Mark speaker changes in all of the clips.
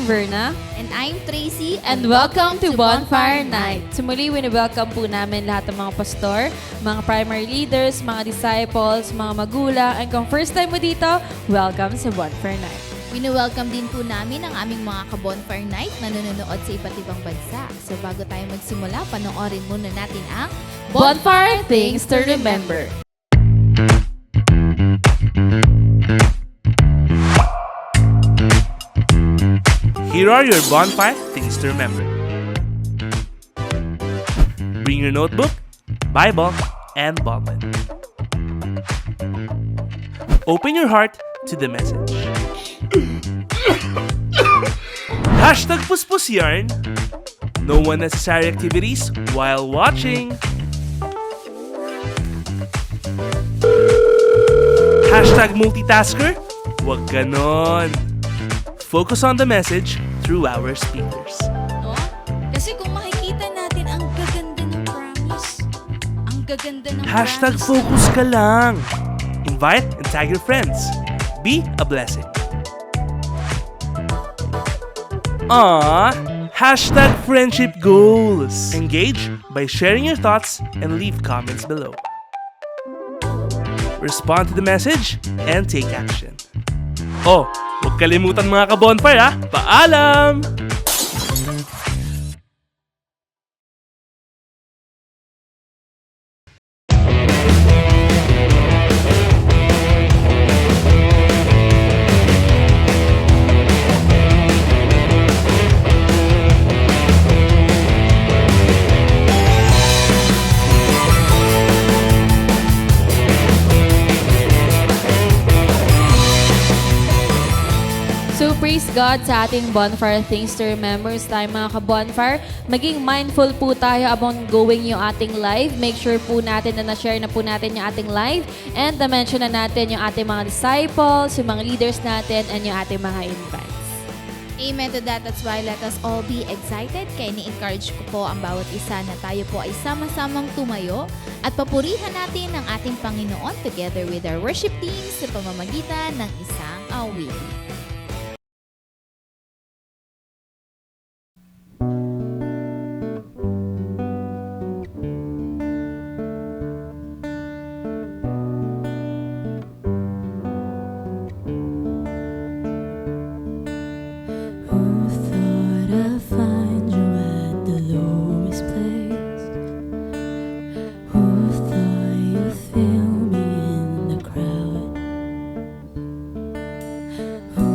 Speaker 1: Verna.
Speaker 2: And I'm Tracy.
Speaker 1: And welcome to Bonfire Night. Sumuli, wini-welcome po namin lahat ng mga pastor, mga primary leaders, mga disciples, mga magulang. And kung first time mo dito, welcome sa Bonfire Night.
Speaker 2: Wini-welcome din po namin ang aming mga ka-Bonfire Night na nanonood sa iba't ibang bansa. So bago tayo magsimula, panoorin muna natin ang
Speaker 1: Bonfire Things to Remember.
Speaker 3: Here are your bonfire things to remember. Bring your notebook, Bible, and ballpen. Open your heart to the message. Hashtag Puspus Yarn. No unnecessary activities while watching. Hashtag multitasker. Wag ganon. Focus on the message through our speakers.
Speaker 2: No? Kasi kung makikita natin, ang gaganda ng promise. Ang gaganda ng
Speaker 3: Hashtag
Speaker 2: promise.
Speaker 3: focus ka lang. Invite and tag your friends. Be a blessing. Hashtag friendship goals. Engage by sharing your thoughts and leave comments below. Respond to the message and take action. Oh, huwag kalimutan mga ka-bonfire ha. Paalam!
Speaker 1: So praise God sa ating Bonfire Things to Remember tayo mga ka-bonfire. Maging mindful po tayo abang going yung ating live. Make sure po natin na na-share na po natin yung ating live and na-mention na natin yung ating mga disciples, yung mga leaders natin, and yung ating mga invites.
Speaker 2: Amen to that. That's why let us all be excited. Kaya ni-encourage ko po ang bawat isa na tayo po ay sama-samang tumayo at papurihan natin ang ating Panginoon together with our worship teams sa pamamagitan ng isang awit.
Speaker 4: Who thought I'd find you at the lowest place? Who thought you'd feel me in the crowd? Who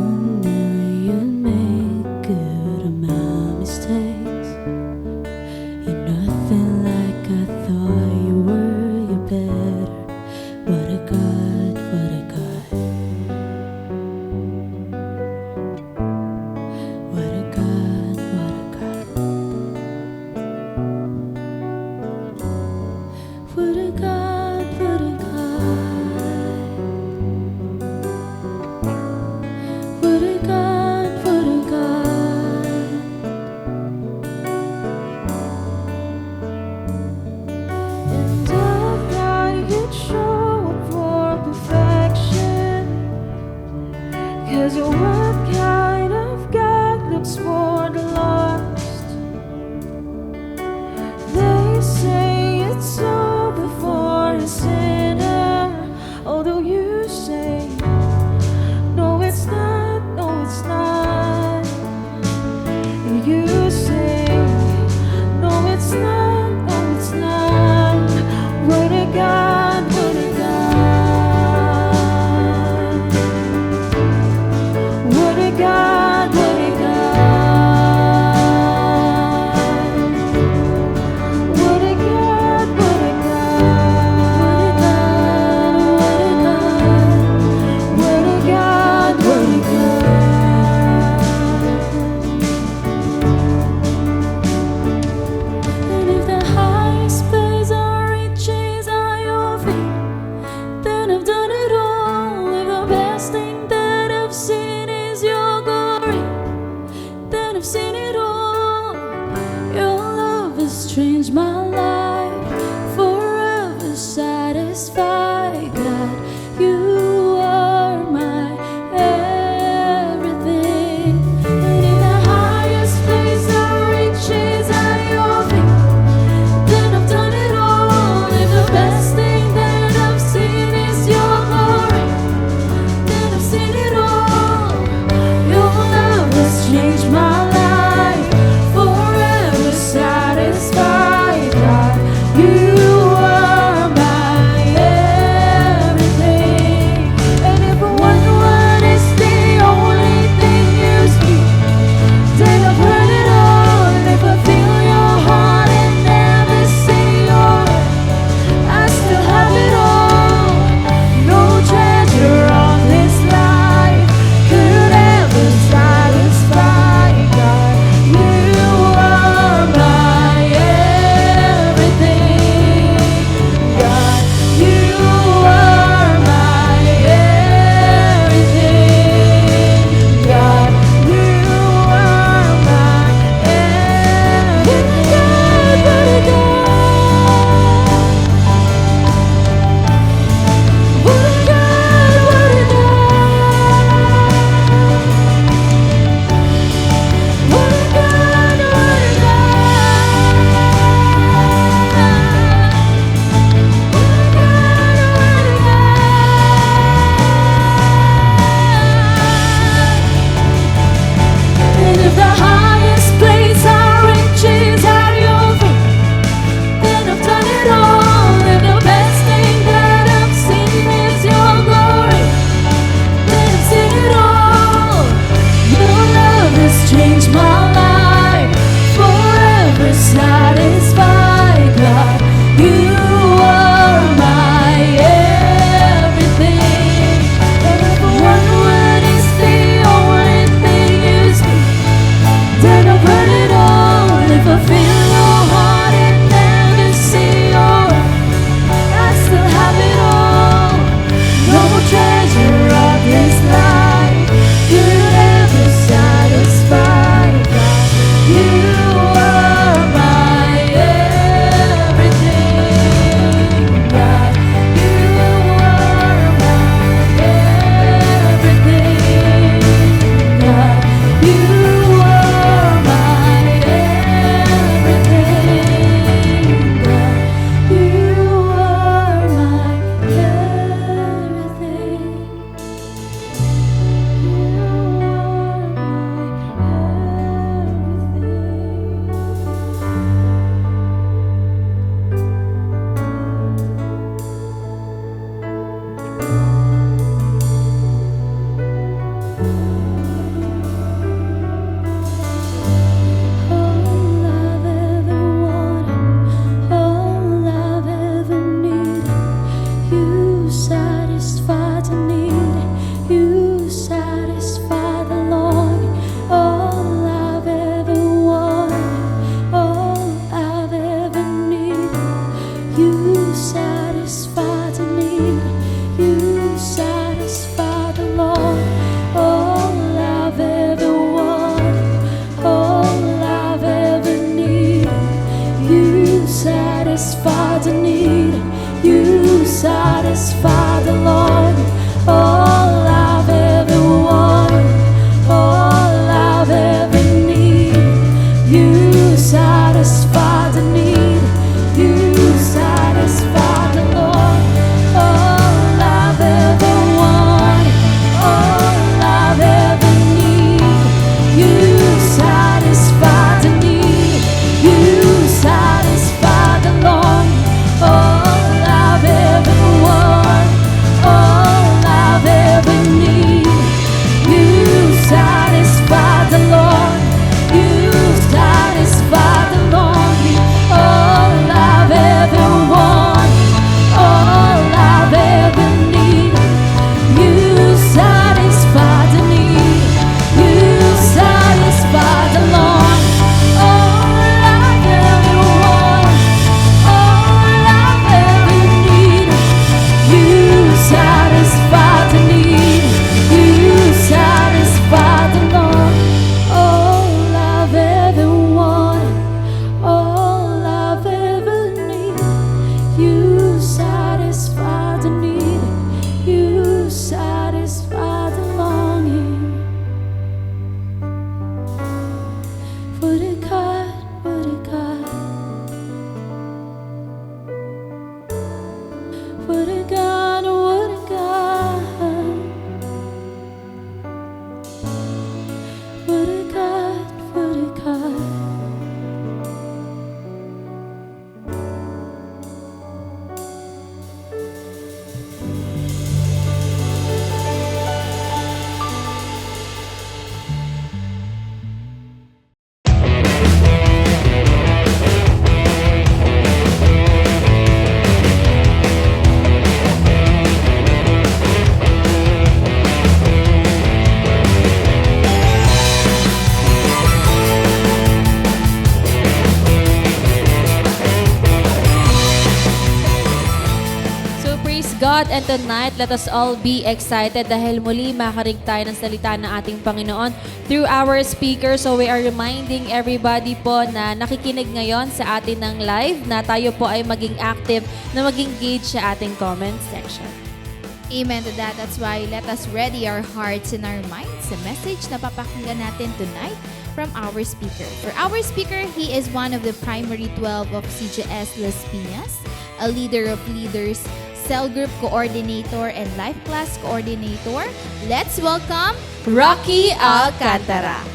Speaker 4: satisfy the need. You satisfy the Lord. All I've ever wanted, all I've ever need. You satisfy the need. You satisfy the Lord. All I've ever wanted, all I've ever need. You satisfy the need. You satisfy the Lord. All I've ever wanted, all I've ever need. You satisfy the Lord. You satisfy the Lord. All I've ever wanted, all I've ever need. You satisfy the need. You satisfy the Lord. All I've ever wanted, all I've ever need. You satisfy the need. You satisfy the Lord. All I've ever wanted, all I've ever need. You satisfy the need. You satisfy the longing. What a God, what a God. What a God, what a God. What a God, what a God.
Speaker 1: So praise God, and tonight let us all be excited dahil muli makarig tayo ng salita ng ating Panginoon through our speaker. So we are reminding everybody po na nakikinig ngayon sa atin ng live na tayo po ay maging active, na maging engaged sa ating comment section.
Speaker 2: Amen to that. That's why let us ready our hearts and our minds sa message na papakinggan natin tonight from our speaker. For our speaker, he is one of the primary 12 of CGS Las Piñas, a leader of leaders, cell group coordinator, and life class coordinator. Let's welcome
Speaker 1: Rocky Alcantara.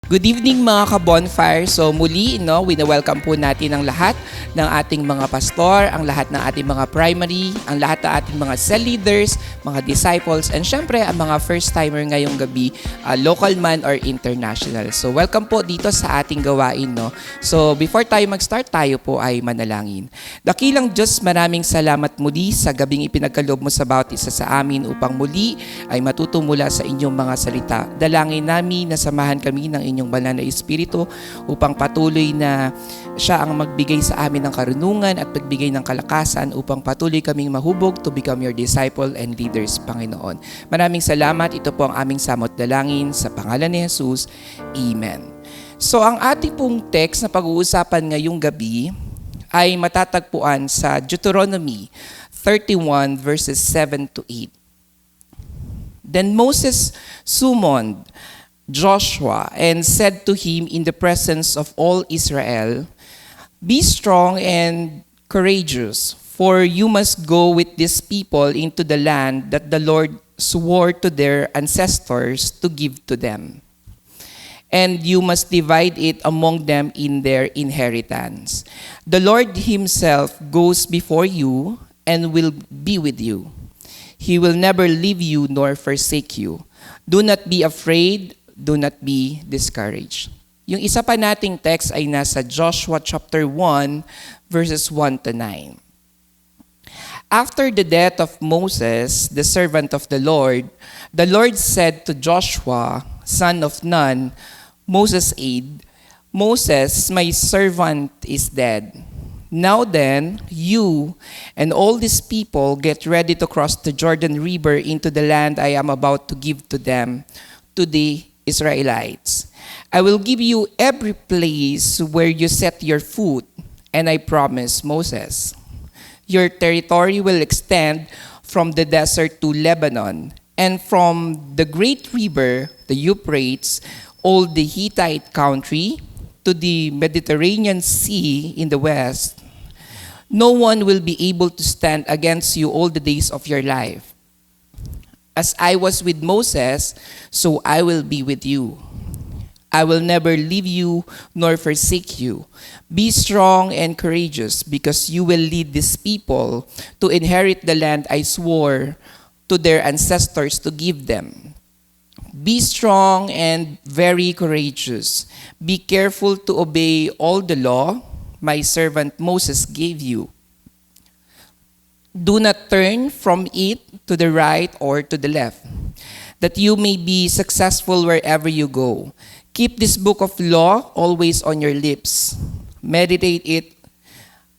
Speaker 5: Good evening mga ka-bonfire. So muli, wina-welcome po natin ang lahat ng ating mga pastor, ang lahat ng ating mga primary, ang lahat ng ating mga cell leaders, mga disciples, and syempre ang mga first-timer ngayong gabi, local man or international. So welcome po dito sa ating gawain. So before tayo mag-start, tayo po ay manalangin. Dakilang Diyos, maraming salamat muli sa gabing ipinagkaloob mo sa bawat isa sa amin upang muli ay matuto mula sa inyong mga salita. Dalangin namin na samahan kami ng inyong banal na Espiritu upang patuloy na siya ang magbigay sa amin ng karunungan at magbigay ng kalakasan upang patuloy kaming mahubog to become your disciple and leaders, Panginoon. Maraming salamat. Ito po ang aming samot dalangin sa pangalan ni Jesus. Amen. So ang ating pong text na pag-uusapan ngayong gabi ay matatagpuan sa Deuteronomy 31 verses 7 to 8. Then Moses summoned Joshua and said to him in the presence of all Israel, "Be strong and courageous, for you must go with these people into the land that the Lord swore to their ancestors to give to them. And you must divide it among them in their inheritance. The Lord himself goes before you and will be with you. He will never leave you nor forsake you. Do not be afraid. do not be discouraged. Yung isa pa nating text ay nasa Joshua chapter 1, verses 1 to 9. After the death of Moses, the servant of the Lord said to Joshua, son of Nun, Moses' aide, Moses, my servant, is dead. Now then, you and all these people get ready to cross the Jordan River into the land I am about to give to them, to the Israelites. I will give you every place where you set your foot, and I promise Moses. Your territory will extend from the desert to Lebanon, and from the great river, the Euphrates, all the Hittite country, to the Mediterranean Sea in the west. No one will be able to stand against you all the days of your life. As I was with Moses, so I will be with you. I will never leave you nor forsake you. Be strong and courageous, because you will lead these people to inherit the land I swore to their ancestors to give them. Be strong and very courageous. Be careful to obey all the law my servant Moses gave you. Do not turn from it to the right or to the left, that you may be successful wherever you go. Keep this book of law always on your lips. Meditate it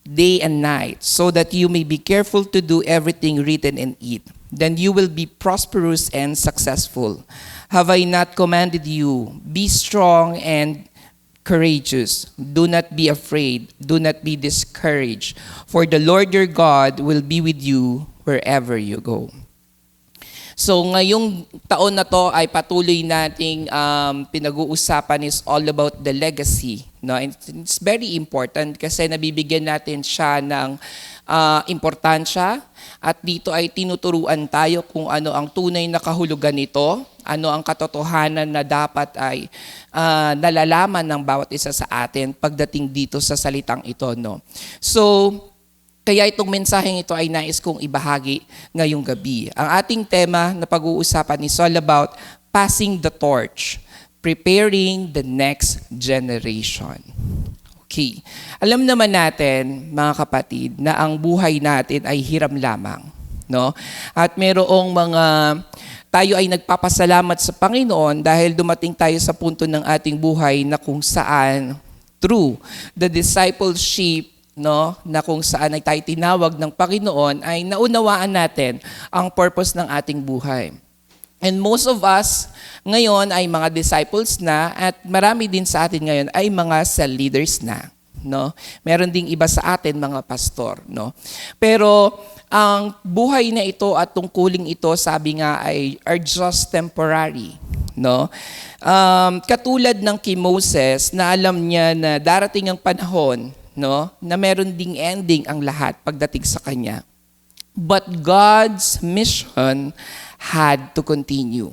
Speaker 5: day and night, so that you may be careful to do everything written in it. Then you will be prosperous and successful. Have I not commanded you? Be strong and courageous. Do not be afraid. Do not be discouraged. For the Lord your God will be with you wherever you go. So ngayong taon na to ay patuloy nating pinag-uusapan is all about the legacy. No? And it's very important kasi nabibigyan natin siya ng importansya, at dito ay tinuturuan tayo kung ano ang tunay na kahulugan nito, ano ang katotohanan na dapat ay nalalaman ng bawat isa sa atin pagdating dito sa salitang ito. No? So, kaya itong mensaheng ito ay nais kong ibahagi ngayong gabi. Ang ating tema na pag-uusapan is all about passing the torch, preparing the next generation. Okay. Alam naman natin, mga kapatid, na ang buhay natin ay hiram lamang. No? At merong tayo ay nagpapasalamat sa Panginoon dahil dumating tayo sa punto ng ating buhay na kung saan, through the discipleship, no, na kung saan ay tayo tinawag ng Panginoon, ay naunawaan natin ang purpose ng ating buhay. And most of us ngayon ay mga disciples na, at marami din sa atin ngayon ay mga cell leaders na. No? Meron ding iba sa atin mga pastor. No? Pero ang buhay na ito at tungkuling ito, sabi nga, ay are just temporary. No? Katulad ng kay Moses na alam niya na darating ang panahon, no, na meron ding ending ang lahat pagdating sa kanya. But God's mission had to continue.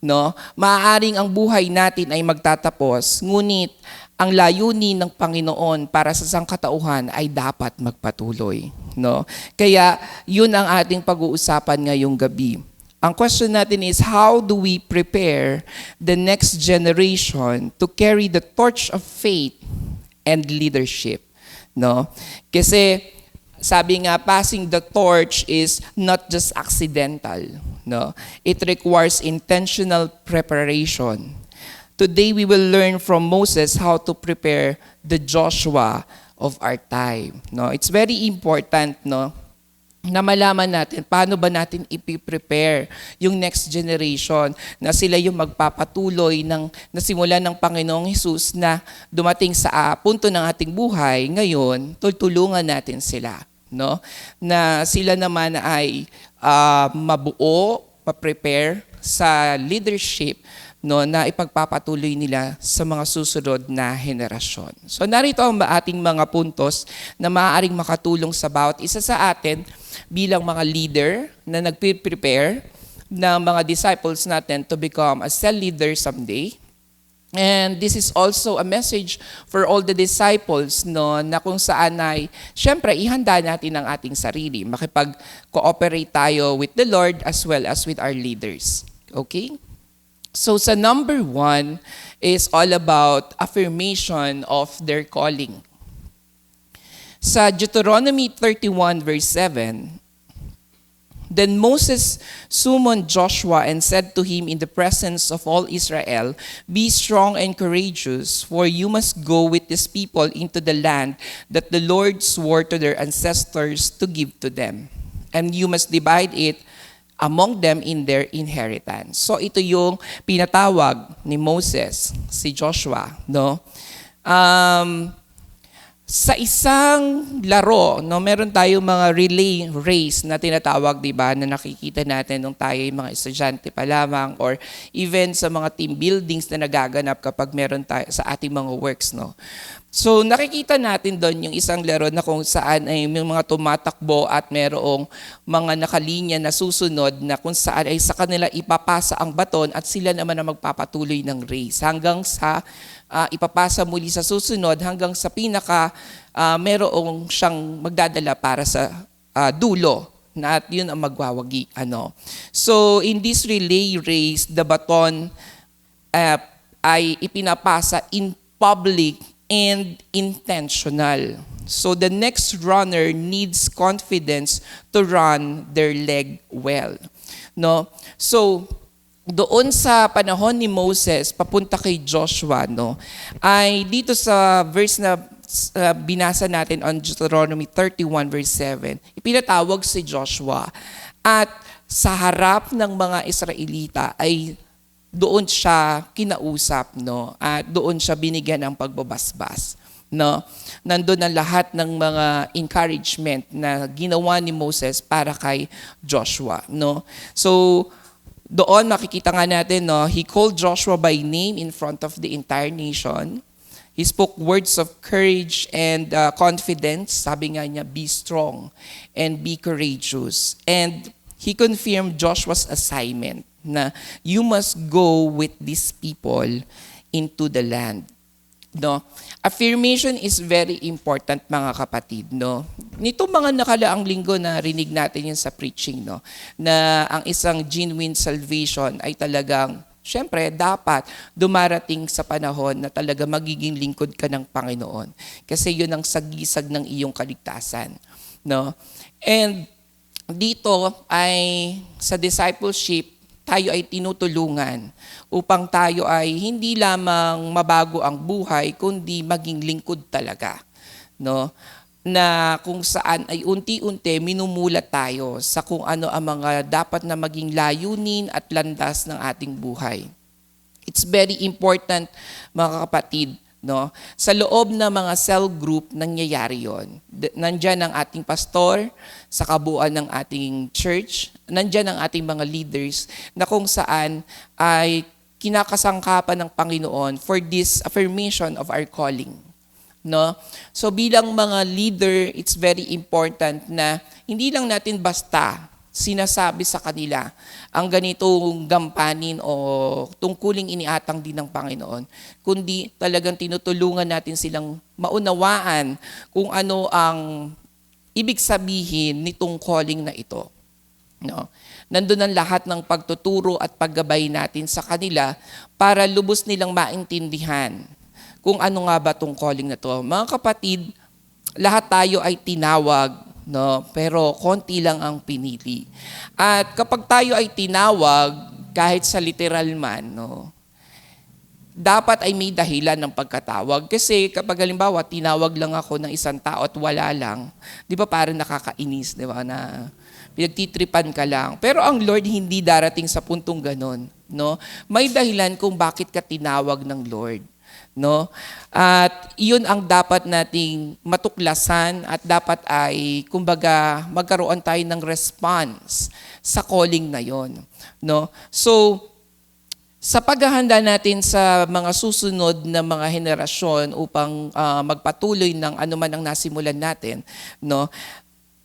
Speaker 5: No? Maaaring ang buhay natin ay magtatapos, ngunit ang layunin ng Panginoon para sa sangkatauhan ay dapat magpatuloy. No? Kaya yun ang ating pag-uusapan ngayong gabi. Ang question natin is, how do we prepare the next generation to carry the torch of faith and leadership? No? Kasi sabi nga, passing the torch is not just accidental. No? It requires intentional preparation. Today we will learn from Moses how to prepare the Joshua of our time. No? It's very important, no, na malaman natin paano ba natin ipiprepare yung next generation na sila yung magpapatuloy ng nasimula ng Panginoong Hesus na dumating sa punto ng ating buhay. Ngayon, tutulungan natin sila, no? Na sila naman ay mabuo, ma-prepare sa leadership, no, na ipagpapatuloy nila sa mga susunod na henerasyon. So narito ang ating mga puntos na maaaring makatulong sa bawat isa sa atin bilang mga leader na nagpe-prepare ng mga disciples natin to become a cell leader someday. And this is also a message for all the disciples, no, na kung saan ay, syempre, ihanda natin ang ating sarili. Makipag-cooperate tayo with the Lord as well as with our leaders. Okay? So sa number 1 is all about affirmation of their calling. Sa Deuteronomy 31 verse 7, then Moses summoned Joshua and said to him in the presence of all Israel, "Be strong and courageous, for you must go with this people into the land that the Lord swore to their ancestors to give to them. And you must divide it among them in their inheritance." So ito yung pinatawag ni Moses, si Joshua, no? Sa isang laro, no, meron tayong mga relay race na tinatawag, di ba, na nakikita natin nung tayo mga estudyante pa lamang or even sa mga team buildings na nagaganap kapag meron tayo sa ating mga works, no. So nakikita natin doon yung isang laro na kung saan ay may mga tumatakbo at merong mga nakalinya na susunod na kung saan ay sa kanila ipapasa ang baton at sila naman ang magpapatuloy ng race hanggang sa ipapasa muli sa susunod hanggang sa pinaka merong siyang magdadala para sa dulo na at yun ang magwawagi. So in this relay race, the baton ay ipinapasa in public and intentional. So the next runner needs confidence to run their leg well. No? So doon sa panahon ni Moses papunta kay Joshua, no, ay dito sa verse na binasa natin on Deuteronomy 31 verse 7, ipinatawag si Joshua at sa harap ng mga Israelita ay doon siya kinausap, no, at doon siya binigyan ng pagbabasbas, no. Nandun ang lahat ng mga encouragement na ginawa ni Moses para kay Joshua, no. So doon makikita nga natin, no, he called Joshua by name in front of the entire nation. He spoke words of courage and confidence. Sabi nga niya, be strong and be courageous. And he confirmed Joshua's assignment na you must go with these people into the land. No? Affirmation is very important, mga kapatid, no. Nito mga nakalaang linggo na rinig natin yun sa preaching, no, na ang isang genuine salvation ay talagang syempre dapat dumarating sa panahon na talaga magiging lingkod ka ng Panginoon kasi yun ang sagisag ng iyong kaligtasan, no. And dito ay sa discipleship tayo ay tinutulungan upang tayo ay hindi lamang mabago ang buhay, kundi maging lingkod talaga. No? Na kung saan ay unti-unti minumulat tayo sa kung ano ang mga dapat na maging layunin at landas ng ating buhay. It's very important, mga kapatid, no? Sa loob ng mga cell group, nangyayari yon. Nandyan ang ating pastor, sa kabuuan ng ating church, nandyan ang ating mga leaders na kung saan ay kinakasangkapan ng Panginoon for this affirmation of our calling. No? So bilang mga leader, it's very important na hindi lang natin basta sinasabi sa kanila ang ganitong gampanin o tungkuling iniatang din ng Panginoon, kundi talagang tinutulungan natin silang maunawaan kung ano ang ibig sabihin nitong calling na ito. No? Nandun ang lahat ng pagtuturo at paggabay natin sa kanila para lubos nilang maintindihan kung ano nga ba itong calling na to. Mga kapatid, lahat tayo ay tinawag, no, pero konti lang ang pinili. At kapag tayo ay tinawag, kahit sa literal man, no, dapat ay may dahilan ng pagkatawag. Kasi kapag halimbawa, tinawag lang ako ng isang tao at wala lang, di ba parang nakakainis, di ba, na pinagtitripan ka lang. Pero ang Lord hindi darating sa puntong ganon, no? May dahilan kung bakit ka tinawag ng Lord. No? At iyon ang dapat nating matuklasan at dapat ay kumbaga magkaroon tayo ng response sa calling na yon, no? So sa paghahanda natin sa mga susunod na mga henerasyon upang magpatuloy ng anuman ang nasimulan natin, no?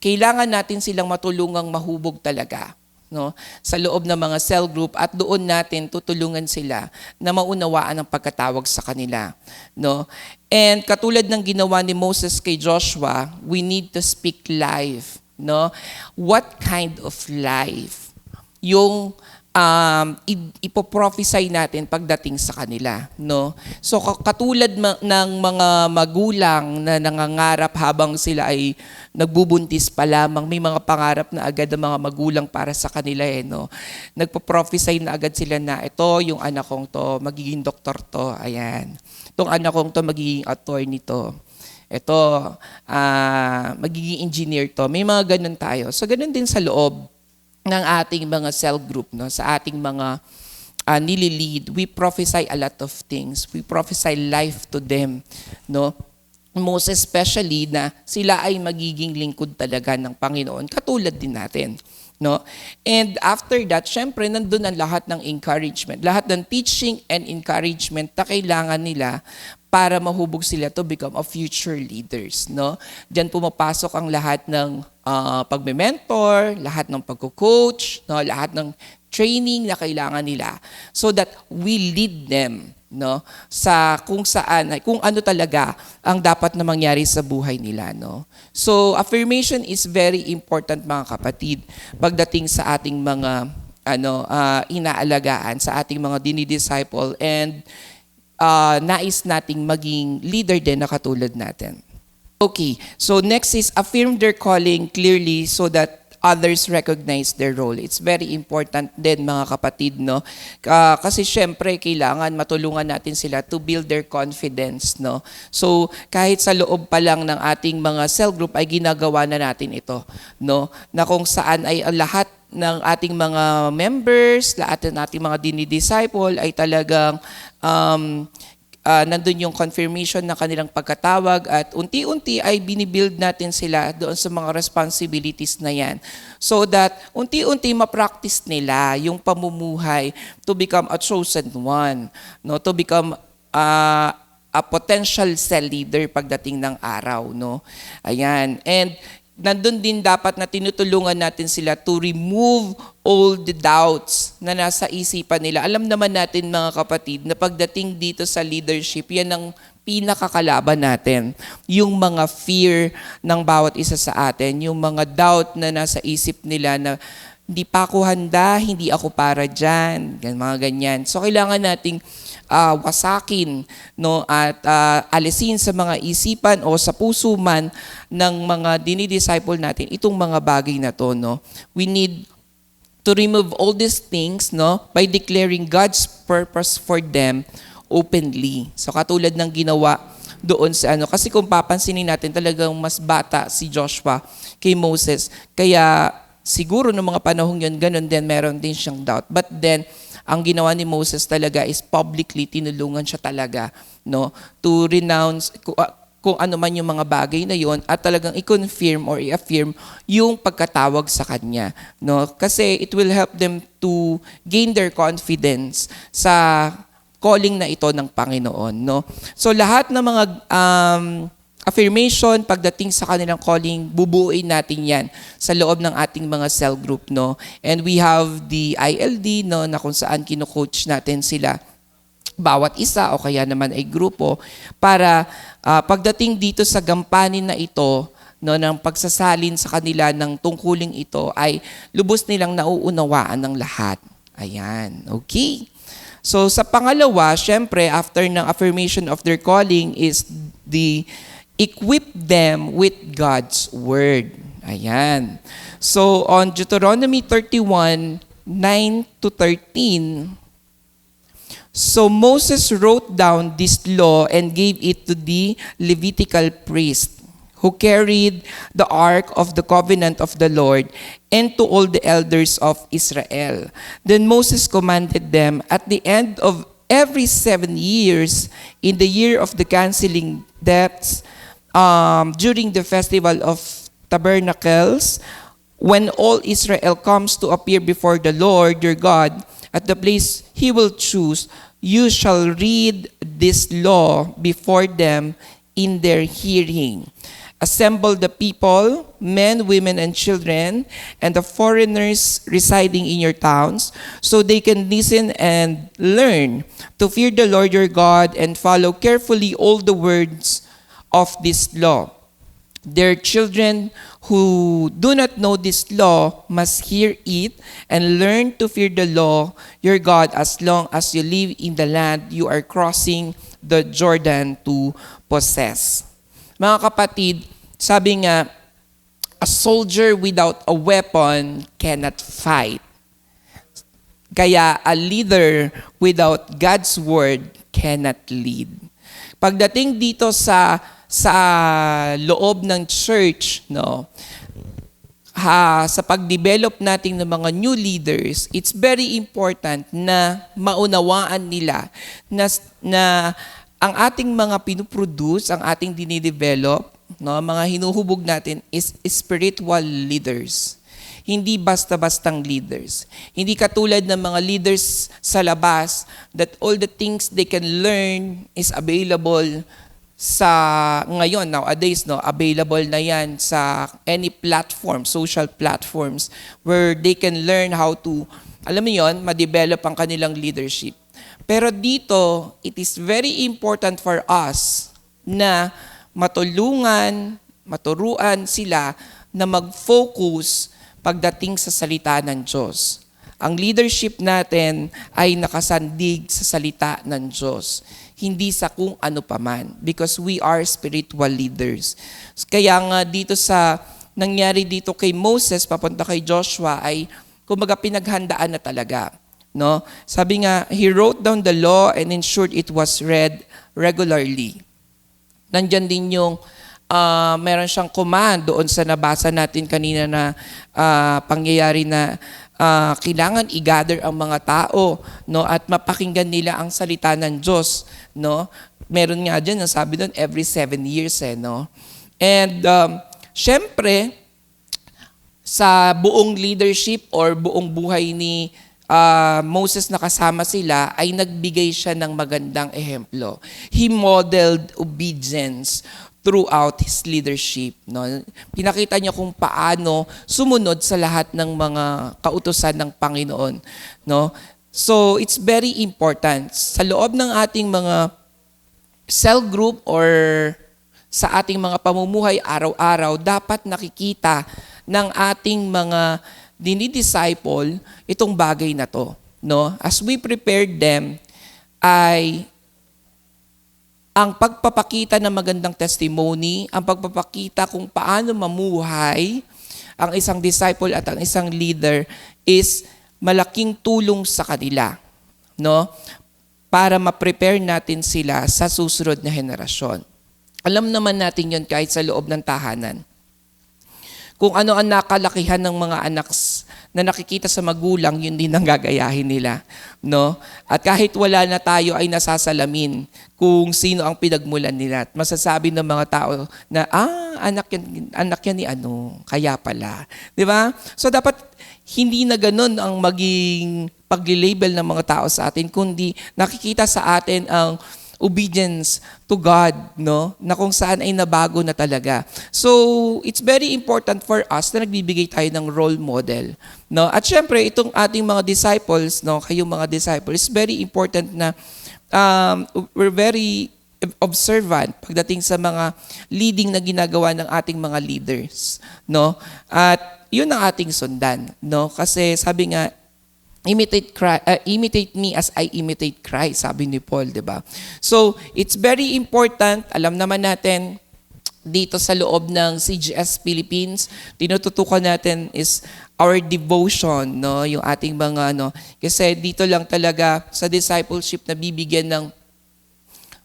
Speaker 5: Kailangan natin silang matulungang mahubog talaga, no, sa loob ng mga cell group at doon natin tutulungan sila na maunawaan ang pagkatawag sa kanila, no. And katulad ng ginawa ni Moses kay Joshua, we need to speak life, no. What kind of life? Yung ipoprophesy natin pagdating sa kanila, no? So katulad ng mga magulang na nangangarap habang sila ay nagbubuntis pa lamang, may mga pangarap na agad ng mga magulang para sa kanila no? Nagpo-prophesy na agad sila na ito, yung anak kong to, magiging doktor to, ayan. Itong anak kong to, magiging attorney to. Ito, magiging engineer to. May mga ganun tayo. So ganun din sa loob ng ating mga cell group, no? Sa ating mga nililid, we prophesy a lot of things. We prophesy life to them, no? Most especially na sila ay magiging lingkod talaga ng Panginoon, katulad din natin, no? And after that, syempre nandun ang lahat ng encouragement, lahat ng teaching and encouragement na kailangan nila para mahubog sila to become a future leaders, no? Diyan pumapasok ang lahat ng pagme-mentor, lahat ng pagko-coach, no? Lahat ng training na kailangan nila so that we lead them, no? Sa kung saan, kung ano talaga ang dapat na mangyari sa buhay nila, no? So affirmation is very important, mga kapatid, pagdating sa ating mga inaalagaan, sa ating mga dinidisciple, and nais nating maging leader din na katulad natin. Okay, so next is affirm their calling clearly so that others recognize their role. It's very important din, mga kapatid, no? Kasi syempre kailangan matulungan natin sila to build their confidence, no? So kahit sa loob pa lang ng ating mga cell group ay ginagawa na natin ito, no? Na kung saan ay lahat ng ating mga members, lahat ng ating mga dinidisciple ay talagang nandun yung confirmation ng kanilang pagkatawag at unti-unti ay binibuild natin sila doon sa mga responsibilities na yan so that unti-unti ma-practice nila yung pamumuhay to become a chosen one, no? To become a potential cell leader pagdating ng araw, no? Ayan. And nandun din dapat na tinutulungan natin sila to remove all the doubts na nasa isipan nila. Alam naman natin, mga kapatid, na pagdating dito sa leadership, yan ang pinakakalaban natin. Yung mga fear ng bawat isa sa atin, yung mga doubt na nasa isip nila na hindi pa ako handa, hindi ako para dyan, mga ganyan. So kailangan nating wasakin, no, at alisin sa mga isipan o sa puso man ng mga dinidisciple natin itong mga bagay na to, no. We need to remove all these things, no, by declaring God's purpose for them openly. So katulad ng ginawa doon sa kasi kung papansinin natin, talagang mas bata si Joshua kay Moses. Kaya siguro noong mga panahong yun, ganun din, meron din siyang doubt. But then, ang ginawa ni Moses talaga is publicly tinulungan siya talaga, no, to renounce kung ano man yung mga bagay na yon at talagang i-confirm or i-affirm yung pagkatawag sa kanya, no? Kasi it will help them to gain their confidence sa calling na ito ng Panginoon, no? So lahat ng mga affirmation pagdating sa kanilang calling, bubuuin natin yan sa loob ng ating mga cell group, no? And we have the ILD, no, na kung saan kino-coach natin sila, bawat isa o kaya naman ay grupo, para pagdating dito sa gampanin na ito, no, ng pagsasalin sa kanila ng tungkuling ito, ay lubos nilang nauunawaan ng lahat. Ayan, okay. So sa pangalawa, syempre, after ng affirmation of their calling is the equip them with God's Word. Ayan. So, on Deuteronomy 31, 9-13, so Moses wrote down this law and gave it to the Levitical priest who carried the ark of the covenant of the Lord and to all the elders of Israel. Then Moses commanded them at the end of every 7 years, in the year of the canceling debts, during the festival of tabernacles, when all Israel comes to appear before the Lord your God at the place he will choose, you shall read this law before them in their hearing. Assemble the people, men, women, and children, and the foreigners residing in your towns, so they can listen and learn to fear the Lord your God and follow carefully all the words of this law. Their children who do not know this law must hear it and learn to fear the law, your God, as long as you live in the land you are crossing the Jordan to possess. Mga kapatid, sabi nga, a soldier without a weapon cannot fight. Kaya a leader without God's word cannot lead. Pagdating dito sa loob ng church, no, sa pag-develop natin ng mga new leaders, it's very important na maunawaan nila na ang ating mga pinuproduce, ang ating dinidevelop, no, mga hinuhubog natin is spiritual leaders. Hindi basta-bastang leaders. Hindi katulad ng mga leaders sa labas that all the things they can learn is available sa ngayon, nowadays, no, available na yan sa any platform, social platforms, where they can learn how to, alam mo yon, ma-develop ang kanilang leadership. Pero dito, it is very important for us na maturuan sila na mag-focus pagdating sa salita ng Diyos. Ang leadership natin ay nakasandig sa salita ng Diyos, hindi sa kung ano paman, because we are spiritual leaders. Kaya nga dito sa nangyari dito kay Moses papunta kay Joshua ay kumbaga pinaghandaan na talaga, no? Sabi nga, he wrote down the law and ensured it was read regularly. Nandyan din yung meron siyang command doon sa nabasa natin kanina na pangyayari na kailangan i-gather ang mga tao, no, at mapakinggan nila ang salita ng Diyos, no. Meron nga diyan, sabi doon, every 7 years, no. And syempre sa buong leadership or buong buhay ni Moses na kasama sila ay nagbigay siya ng magandang ehemplo. He modeled obedience throughout his leadership, no? Pinakita niya kung paano sumunod sa lahat ng mga kautusan ng Panginoon, no? So, it's very important sa loob ng ating mga cell group or sa ating mga pamumuhay araw-araw, dapat nakikita ng ating mga dinidisciple itong bagay na to, no? As we prepare them, ay ang pagpapakita ng magandang testimony, ang pagpapakita kung paano mamuhay ang isang disciple at ang isang leader is malaking tulong sa kanila, no? Para ma-prepare natin sila sa susunod na henerasyon. Alam naman natin yun kahit sa loob ng tahanan. Kung ano ang nakalakihan ng mga anak na nakikita sa magulang, yun din ang gagayahin nila, no? At kahit wala na tayo ay nasasalamin kung sino ang pinagmulan nila. At masasabi ng mga tao na, anak yan ni ano, kaya pala. Di ba? So dapat hindi na ganun ang maging pag-label ng mga tao sa atin, kundi nakikita sa atin ang obedience to God, no? Na kung saan ay nabago na talaga. So, it's very important for us na nagbibigay tayo ng role model, no? At syempre, itong ating mga disciples, no, kayong mga disciples, very important na we're very observant pagdating sa mga leading na ginagawa ng ating mga leaders, no? At yun ang ating sundan, no? Kasi sabi nga, imitate me as I imitate Christ, sabi ni Paul, di ba? So, it's very important, alam naman natin, dito sa loob ng CGS Philippines, tinututukan natin is our devotion, no? Yung ating mga, kasi dito lang talaga sa discipleship na bibigyan ng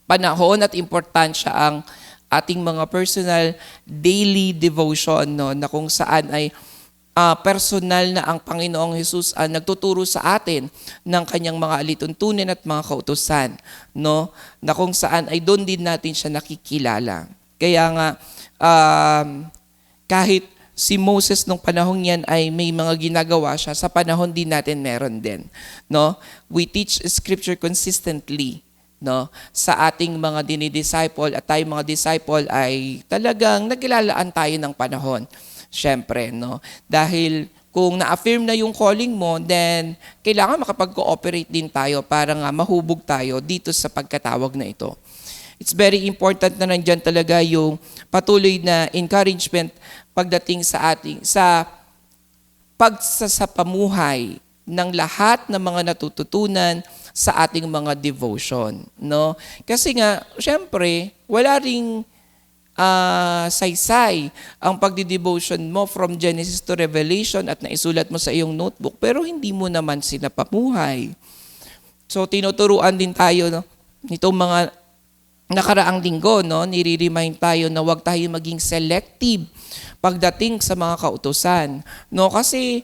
Speaker 5: panahon at importansya ang ating mga personal daily devotion, no? Na kung saan ay personal na ang Panginoong Hesus nagtuturo sa atin ng kanyang mga alituntunin at mga kautusan, no? Na kung saan ay doon din natin siya nakikilala. Kaya nga, kahit si Moses nung panahon yan ay may mga ginagawa siya, sa panahon din natin meron din, no? We teach Scripture consistently, no, sa ating mga dinidisciple at tayong mga disciple ay talagang nagkilalaan tayo ng panahon. Siyempre, no? Dahil kung na-affirm na yung calling mo, then kailangan makapag-cooperate din tayo para nga mahubog tayo dito sa pagkatawag na ito. It's very important na nandyan talaga yung patuloy na encouragement pagdating sa pagsasapamuhay ng lahat ng mga natututunan sa ating mga devotion, no? Kasi nga, syempre, wala ring saysay ang pagdi-devotion mo from Genesis to Revelation at naisulat mo sa iyong notebook, pero hindi mo naman sinapamuhay. So, tinuturuan din tayo, no, nitong mga nakaraang linggo, no, nire-remind tayo na huwag tayo maging selective pagdating sa mga kautusan. No, kasi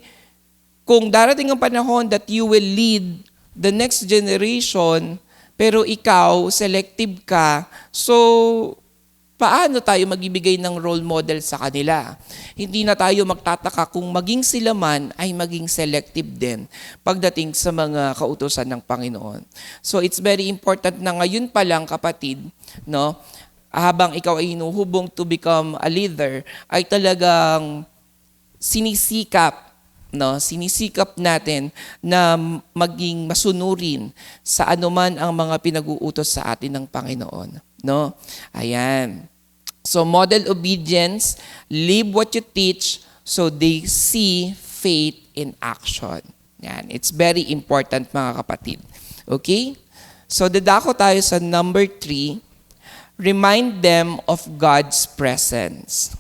Speaker 5: kung darating ang panahon that you will lead the next generation, pero ikaw, selective ka, so paano tayo magbibigay ng role model sa kanila? Hindi na tayo magtataka kung maging sila man ay maging selective din pagdating sa mga kautusan ng Panginoon. So it's very important na ngayon pa lang, kapatid, no, habang ikaw ay hinuhubong to become a leader, ay talagang sinisikap natin na maging masunurin sa anuman ang mga pinag-uutos sa atin ng Panginoon, no? Ayan. So model obedience, live what you teach so they see faith in action. Yan, it's very important, mga kapatid. Okay? So dadako tayo sa number 3, remind them of God's presence.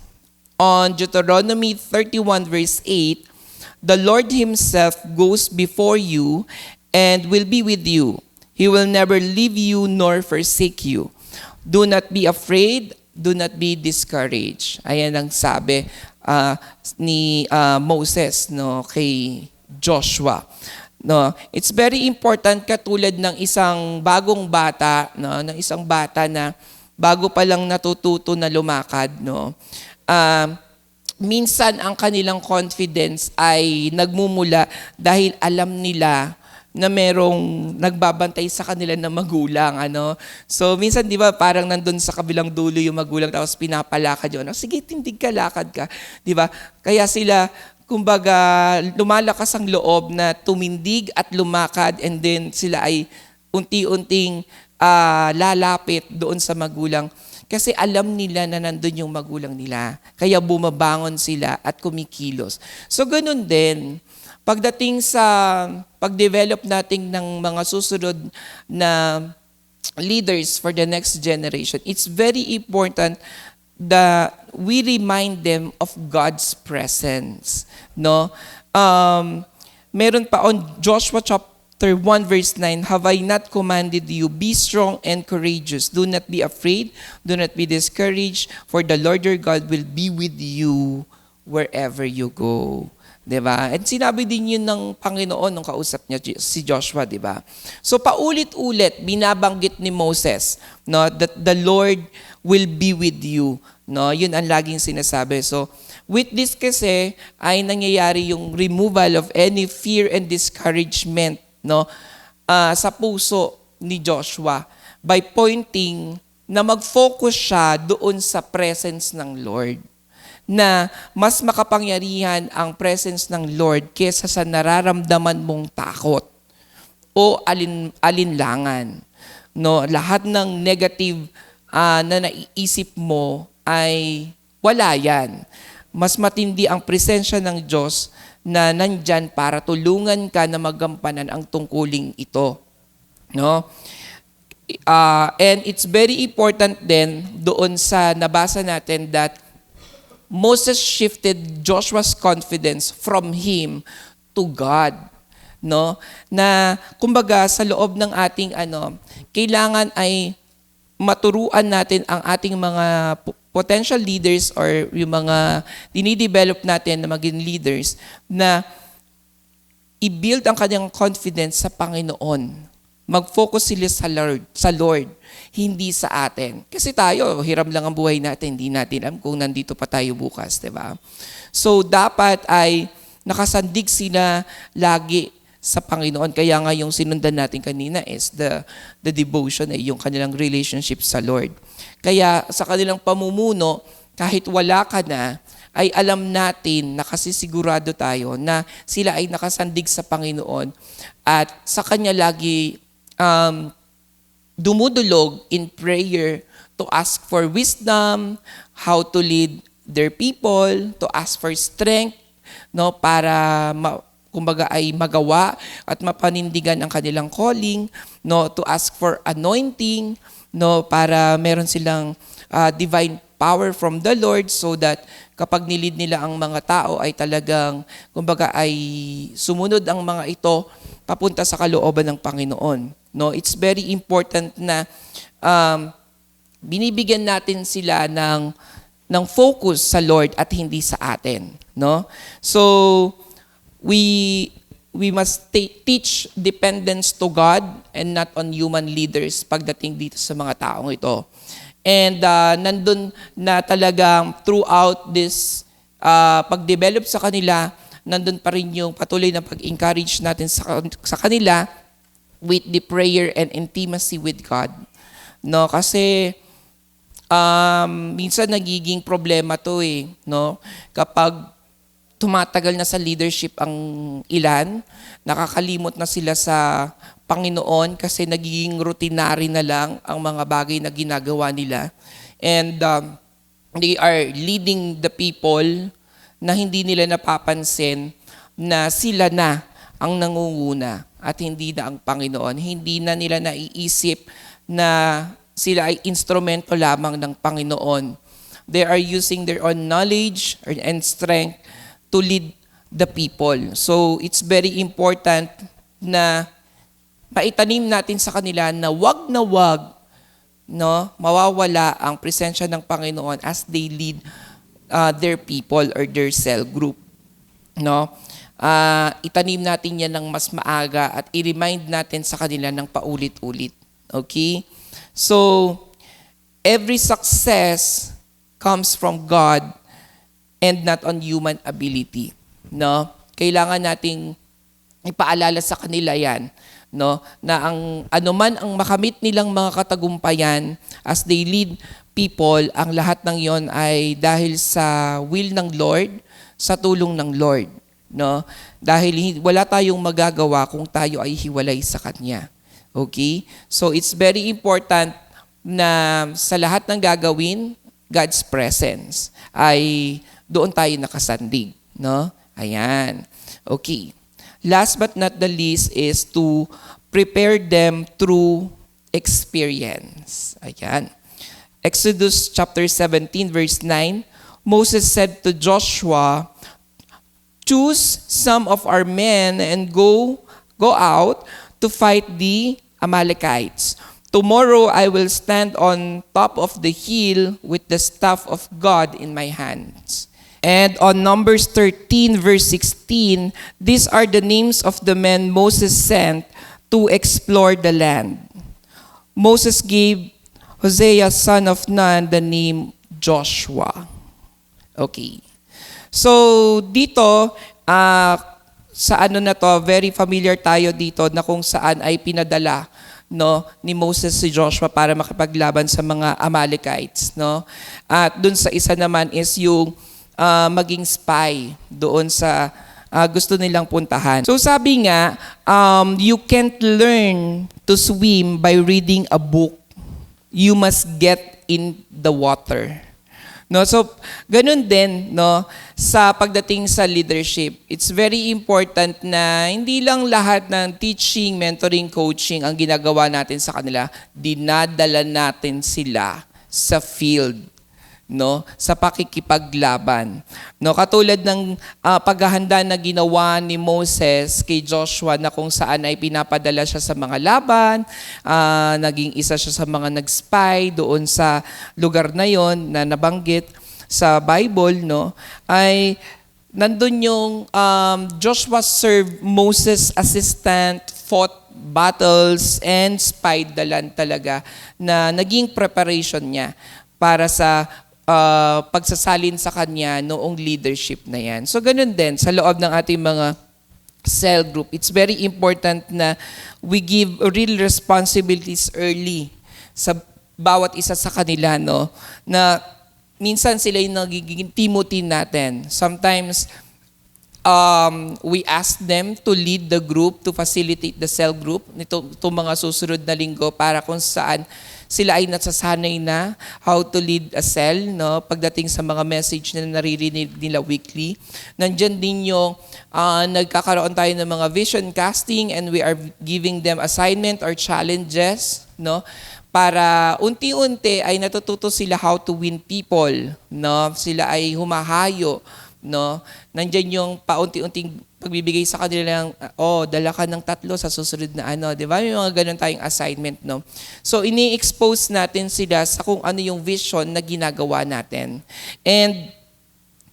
Speaker 5: On Deuteronomy 31 verse 8, the Lord Himself goes before you and will be with you. He will never leave you nor forsake you. Do not be afraid, do not be discouraged. Ayan ang sabi ni Moses, no, kay Joshua. No, it's very important, katulad ng isang bagong bata, no, ng isang bata na bago pa lang natututo na lumakad, no. Minsan ang kanilang confidence ay nagmumula dahil alam nila na merong nagbabantay sa kanila na magulang, ano. So minsan 'di ba parang nandun sa kabilang dulo yung magulang tapos pinapalakad yun. Sige, tindig ka, lakad ka, 'di ba? Kaya sila kumbaga lumalakas ang loob na tumindig at lumakad, and then sila ay unti-unting lalapit doon sa magulang. Kasi alam nila na nandun yung magulang nila. Kaya bumabangon sila at kumikilos. So ganun din, pagdating sa pag-develop natin ng mga susunod na leaders for the next generation, it's very important that we remind them of God's presence. No? Meron pa on Joshua chapter 1 verse 9, have I not commanded you, be strong and courageous. Do not be afraid, do not be discouraged, for the Lord your God will be with you wherever you go. Diba? At sinabi din yun ng Panginoon nung kausap niya si Joshua, diba? So paulit-ulit binabanggit ni Moses, no, that the Lord will be with you. No, yun ang laging sinasabi. So with this kasi ay nangyayari yung removal of any fear and discouragement, no, sa puso ni Joshua by pointing na mag-focus siya doon sa presence ng Lord. Na mas makapangyarihan ang presence ng Lord kesa sa nararamdaman mong takot o alinlangan. No, lahat ng negative na naiisip mo ay wala yan. Mas matindi ang presensya ng Diyos na nandyan para tulungan ka na magampanan ang tungkuling ito. No? And it's very important then doon sa nabasa natin that Moses shifted Joshua's confidence from him to God. No? Na kumbaga sa loob ng ating kailangan ay maturuan natin ang ating mga potential leaders or yung mga dinidevelop natin na maging leaders na i-build ang kanyang confidence sa Panginoon. Mag-focus sila sa Lord, hindi sa atin. Kasi tayo, hiram lang ang buhay natin, hindi natin alam kung nandito pa tayo bukas, 'di ba? So dapat ay nakasandig sila lagi sa Panginoon. Kaya nga yung sinundan natin kanina is the devotion, ay yung kanilang relationship sa Lord. Kaya sa kanilang pamumuno, kahit wala ka na, ay alam natin, nakasisigurado tayo na sila ay nakasandig sa Panginoon at sa Kanya lagi dumudulog in prayer to ask for wisdom, how to lead their people, to ask for strength, no, para kumbaga ay magawa at mapanindigan ang kanilang calling, no, to ask for anointing, no, para meron silang divine power from the Lord so that kapag nilid nila ang mga tao ay talagang kumbaga ay sumunod ang mga ito papunta sa kalooban ng Panginoon. No, it's very important na binibigyan natin sila ng focus sa Lord at hindi sa atin, no? So we must teach dependence to God and not on human leaders pagdating dito sa mga taong ito. And nandun na talagang throughout this pag-develop sa kanila, nandun pa rin yung patuloy na pag-encourage natin sa kanila with the prayer and intimacy with God. No, kasi minsan nagiging problema to no? Kapag tumatagal na sa leadership ang ilan, nakakalimot na sila sa Panginoon kasi nagiging routinary na lang ang mga bagay na ginagawa nila. And they are leading the people na hindi nila napapansin na sila na ang nangunguna at hindi na ang Panginoon. Hindi na nila naiisip na sila ay instrumento lamang ng Panginoon. They are using their own knowledge and strength to lead the people. So it's very important na maitanim natin sa kanila na wag no, mawawala ang presensya ng Panginoon as they lead their people or their cell group. No? Itanim natin yan ng mas maaga at i-remind natin sa kanila ng paulit-ulit. Okay? So, every success comes from God and not on human ability. No? Kailangan nating ipaalala sa kanila yan, no? Na ang anuman ang makamit nilang mga katagumpayan as they lead people, ang lahat ng yon ay dahil sa will ng Lord, sa tulong ng Lord, no? Dahil wala tayong magagawa kung tayo ay hiwalay sa Kanya. Okay? So it's very important na sa lahat ng gagawin, God's presence ay doon tayo nakasandig, no? Ayan. Okay. Last but not the least is to prepare them through experience. Ayan. Exodus chapter 17 verse 9, Moses said to Joshua, "Choose some of our men and go out to fight the Amalekites. Tomorrow I will stand on top of the hill with the staff of God in my hands." And on Numbers 13 verse 16, these are the names of the men Moses sent to explore the land. Moses gave Hosea son of Nun the name Joshua. Okay. So dito, sa ano na to, very familiar tayo dito na kung saan ay pinadala, no, ni Moses si Joshua para makipaglaban sa mga Amalekites, no? At dun sa isa naman is yung maging spy doon sa gusto nilang puntahan. So sabi nga, you can't learn to swim by reading a book. You must get in the water. No, so ganun din, no, sa pagdating sa leadership. It's very important na hindi lang lahat ng teaching, mentoring, coaching ang ginagawa natin sa kanila, dinadala natin sila sa field, no, sa pakikipaglaban. No, katulad ng paghahanda na ginawa ni Moses kay Joshua na kung saan ay pinapadala siya sa mga laban, naging isa siya sa mga nag-spy doon sa lugar na yon na nabanggit sa Bible, no, ay nandun yung Joshua served Moses' assistant, fought battles, and spied the land talaga na naging preparation niya para sa pagsasalin sa kanya noong leadership na yan. So ganun din, sa loob ng ating mga cell group, it's very important na we give real responsibilities early sa bawat isa sa kanila, no? Na minsan sila yung nagiging Timothy natin. Sometimes, we asked them to lead the group, to facilitate the cell group itong mga susunod na linggo para kung saan sila ay nasasanay na how to lead a cell, no? Pagdating sa mga message na naririnig nila weekly. Nandyan din yung nagkakaroon tayo ng mga vision casting and we are giving them assignment or challenges, no? Para unti-unti ay natututo sila how to win people, no? Sila ay humahayo, no? Nandyan yung paunti-unting pagbibigay sa kanila ng, dala ka ng 3 sa susunod na ano, di ba? May mga ganun tayong assignment, no? So, ini-expose natin sila sa kung ano yung vision na ginagawa natin. And,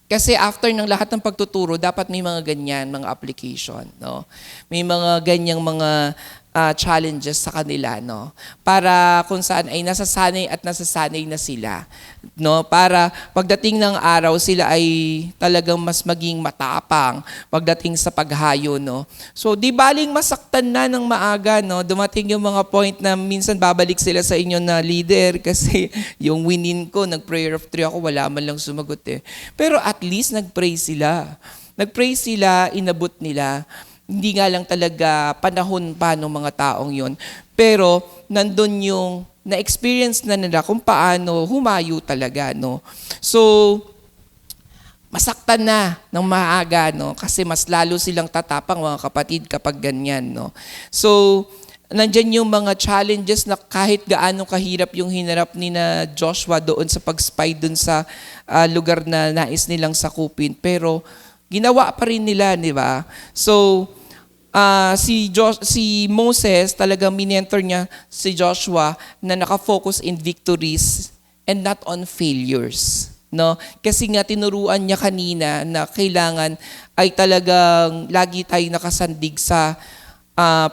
Speaker 5: kasi after ng lahat ng pagtuturo, dapat may mga ganyan, mga application, no? May mga ganyang mga challenges sa kanila, no? Para kung saan ay nasasanay na sila, no? Para pagdating ng araw, sila ay talagang mas maging matapang pagdating sa paghayo, no? So, di baling masaktan na ng maaga, no? Dumating yung mga point na minsan babalik sila sa inyo na leader kasi yung winin ko, nag-prayer of 3 ako, wala man lang sumagot eh. Pero at least nag-pray sila. Nag-pray sila, inabot nila. Hindi nga lang talaga panahon pa ng mga taong yon. Pero nandun yung na-experience na nila kung paano humayo talaga, no? So, masaktan na ng maaga, no? Kasi mas lalo silang tatapang, mga kapatid, kapag ganyan, no? So, nandyan yung mga challenges na kahit gaano kahirap yung hinarap ni na Joshua doon sa pag-spy doon sa lugar na nais nilang sakupin. Pero, ginawa pa rin nila, di ba? So, si Moses, talagang minentor niya si Joshua na nakafocus in victories and not on failures. No? Kasi nga tinuruan niya kanina na kailangan ay talagang lagi tayo nakasandig sa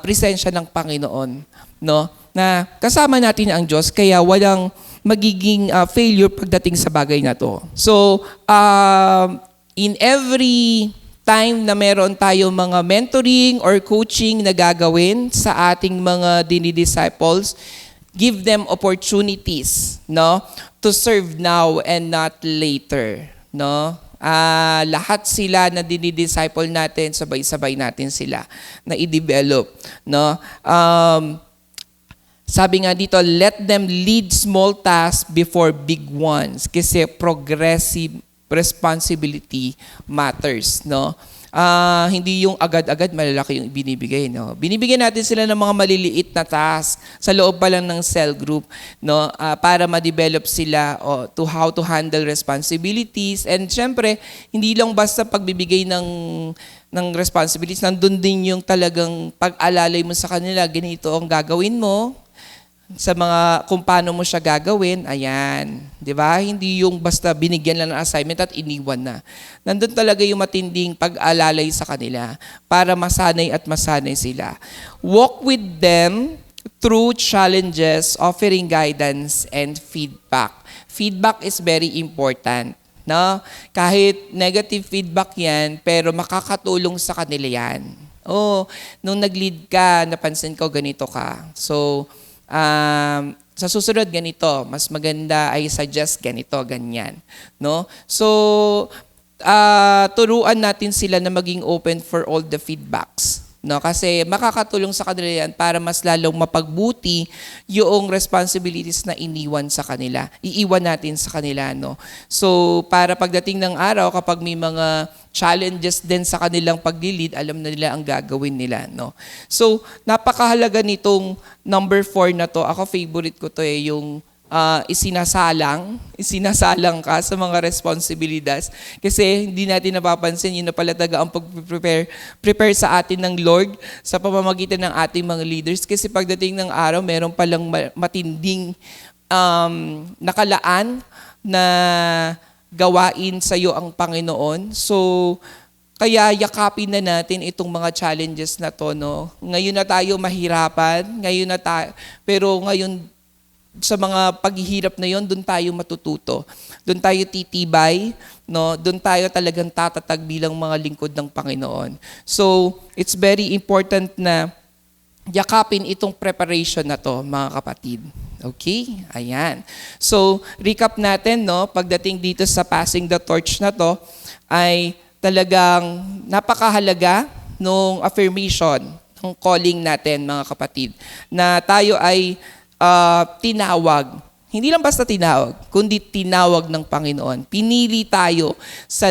Speaker 5: presensya ng Panginoon. No? Na kasama natin ang Diyos, kaya walang magiging failure pagdating sa bagay na to. So, in every time na meron tayo mga mentoring or coaching na gagawin sa ating mga disciples, give them opportunities, no, to serve now and not later, no? Lahat sila na disciple natin, sabay-sabay natin sila na i-develop, no? Sabi nga dito, let them lead small tasks before big ones kasi progressive responsibility matters, no? Hindi yung agad-agad malalaki yung binibigay, no? Binibigyan natin sila ng mga maliliit na task sa loob pa lang ng cell group, no? Para ma-develop sila to how to handle responsibilities. And syempre, hindi lang basta pagbibigay ng responsibilities, nandun din yung talagang pag-alalay mo sa kanila, ganito ang gagawin mo, sa mga kung paano mo siya gagawin, ayan. Di ba? Hindi yung basta binigyan lang ng assignment at iniwan na. Nandun talaga yung matinding pag-alalay sa kanila para masanay at masanay sila. Walk with them through challenges, offering guidance and feedback. Feedback is very important. No? Kahit negative feedback yan, pero makakatulong sa kanila yan. Nung nag-lead ka, napansin ko ganito ka. So, sa susunod ganito, mas maganda ay suggest ganito, ganyan, no? So, turuan natin sila na maging open for all the feedbacks, no? Kasi makakatulong sa kanila yan para mas lalong mapagbuti yung responsibilities na iniwan sa kanila. Iiwan natin sa kanila, no? So, para pagdating ng araw, kapag may mga challenges din sa kanilang paglilid, alam na nila ang gagawin nila, no? So, napakahalaga nitong number 4 na to. Ako, favorite ko to yung isinasalang ka sa mga responsibilidades. Kasi hindi natin napapansin, yun na pala taga ang prepare sa atin ng Lord sa pamamagitan ng ating mga leaders. Kasi pagdating ng araw, meron palang matinding nakalaan na gawain sa iyo ang Panginoon. So, kaya yakapin na natin itong mga challenges na to, no? Ngayon na tayo mahirapan, pero ngayon sa mga paghihirap na yon, doon tayo matututo. Doon tayo titibay, no? Doon tayo talagang tatatag bilang mga lingkod ng Panginoon. So, it's very important na yakapin itong preparation na to, mga kapatid. Okay? Ayan. So, recap natin, no? Pagdating dito sa passing the torch na to, ay talagang napakahalaga nung affirmation, ng calling natin mga kapatid, na tayo ay tinawag. Hindi lang basta tinawag, kundi tinawag ng Panginoon. Pinili tayo sa